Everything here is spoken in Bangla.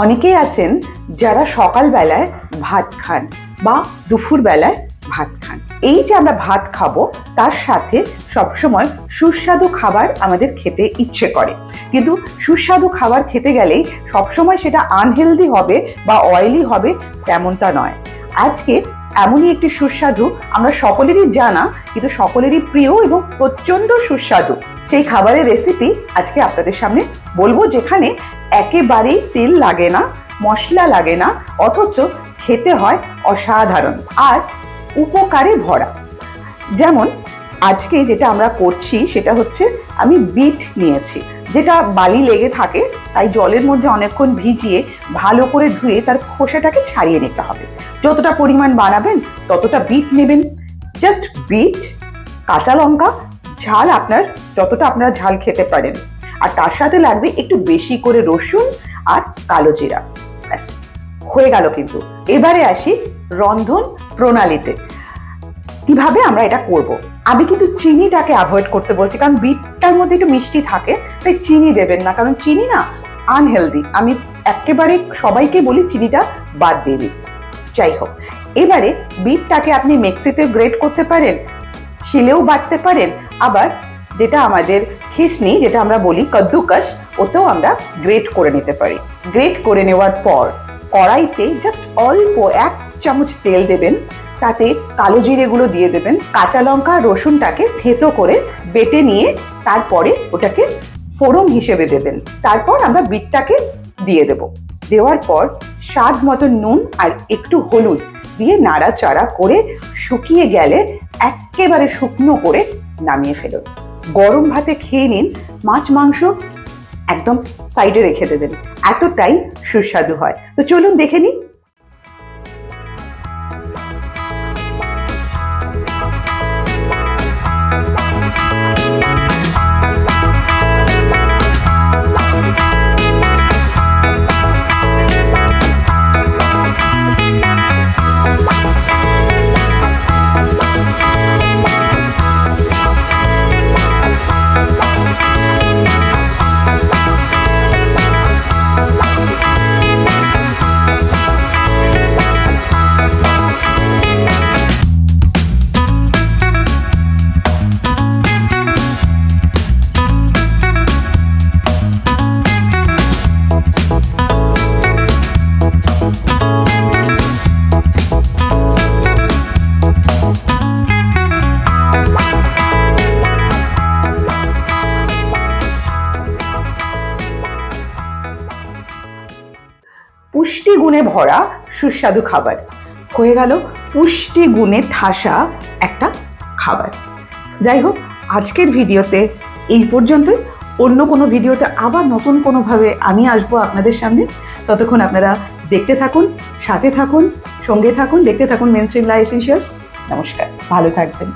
অনেকেই আছেন যারা সকালবেলায় ভাত খান বা দুপুরবেলায় ভাত খান। এই যে আমরা ভাত খাবো তার সাথে সবসময় সুস্বাদু খাবার আমাদের খেতে ইচ্ছে করে, কিন্তু সুস্বাদু খাবার খেতে গেলেই সবসময় সেটা আনহেলদি হবে বা অয়েলি হবে তেমনটা নয়। আজকে এমনই একটি সুস্বাদু, আমরা সকলেরই জানা কিন্তু সকলেরই প্রিয় এবং প্রচণ্ড সুস্বাদু সেই খাবারের রেসিপি আজকে আপনাদের সামনে বলবো, যেখানে একেবারেই তেল লাগে না, মশলা লাগে না, অথচ খেতে হয় অসাধারণ আর উপকারে ভরা। যেমন আজকে যেটা আমরা করছি সেটা হচ্ছে আমি বিট নিয়েছি, যেটা বালি লেগে থাকে, তাই জলের মধ্যে অনেকক্ষণ ভিজিয়ে ভালো করে ধুয়ে তার খোসাটাকে ছাড়িয়ে নিতে হবে। যতটা পরিমাণ বানাবেন ততটা বিট নেবেন। জাস্ট বিট, কাঁচা লঙ্কা, ঝাল যতটা আপনারা ঝাল খেতে পারেন, আর তার সাথে লাগবে একটু বেশি করে রসুন আর কালো জিরা। ব্যাস হয়ে গেল। কিন্তু এবারে আসি রন্ধন প্রণালীতে, কিভাবে আমরা এটা করব। আমি কিন্তু চিনিটাকে অ্যাভয়েড করতে বলছি, কারণ বিটটার মধ্যে একটু মিষ্টি থাকে, তাই চিনি দেবেন না, কারণ চিনি না আনহেলদি। আমি একেবারে সবাইকে বলি চিনিটা বাদ দিয়ে দিই। যাই হোক, এবারে বিটটাকে আপনি মিক্সিতে গ্রেট করতে পারেন, শিলেও বাটতে পারেন, আবার যেটা আমাদের খিসনি যেটা আমরা বলি কদ্দুকাস, ওতেও আমরা গ্রেট করে নিতে পারি। গ্রেট করে নেওয়ার পর কড়াইতে জাস্ট অল্প 1 চামচ তেল দেবেন, তাতে কালো জিরেগুলো দিয়ে দেবেন, কাঁচা লঙ্কা রসুনটাকে থেতো করে বেটে নিয়ে তারপরে ওটাকে ফোড়ন হিসেবে দেবেন। তারপর আমরা বিটটাকে দিয়ে দেব। দেওয়ার পর স্বাদ মতো নুন আর একটু হলুদ দিয়ে নাড়াচাড়া করে শুকিয়ে গেলে একেবারে শুকনো করে নামিয়ে ফেলুন। গরম ভাতে খেয়ে নিন, মাছ মাংস একদম সাইডে রেখে দেবেন, এতটাই সুস্বাদু হয়। তো চলুন দেখে নিই। পুষ্টি গুণে ভরা সুস্বাদু খাবার হয়ে গেল, পুষ্টি গুণে ঠাসা একটা খাবার। যাই হোক, আজকের ভিডিওতে এই পর্যন্তই। অন্য কোনো ভিডিওতে আবার নতুন কোনোভাবে আমি আসবো আপনাদের সামনে। ততক্ষণ আপনারা দেখতে থাকুন, সাথে থাকুন, সঙ্গে থাকুন, দেখতে থাকুন মেনস্ট্রিম লাইফ এসেনশিয়ালস। নমস্কার, ভালো থাকবেন।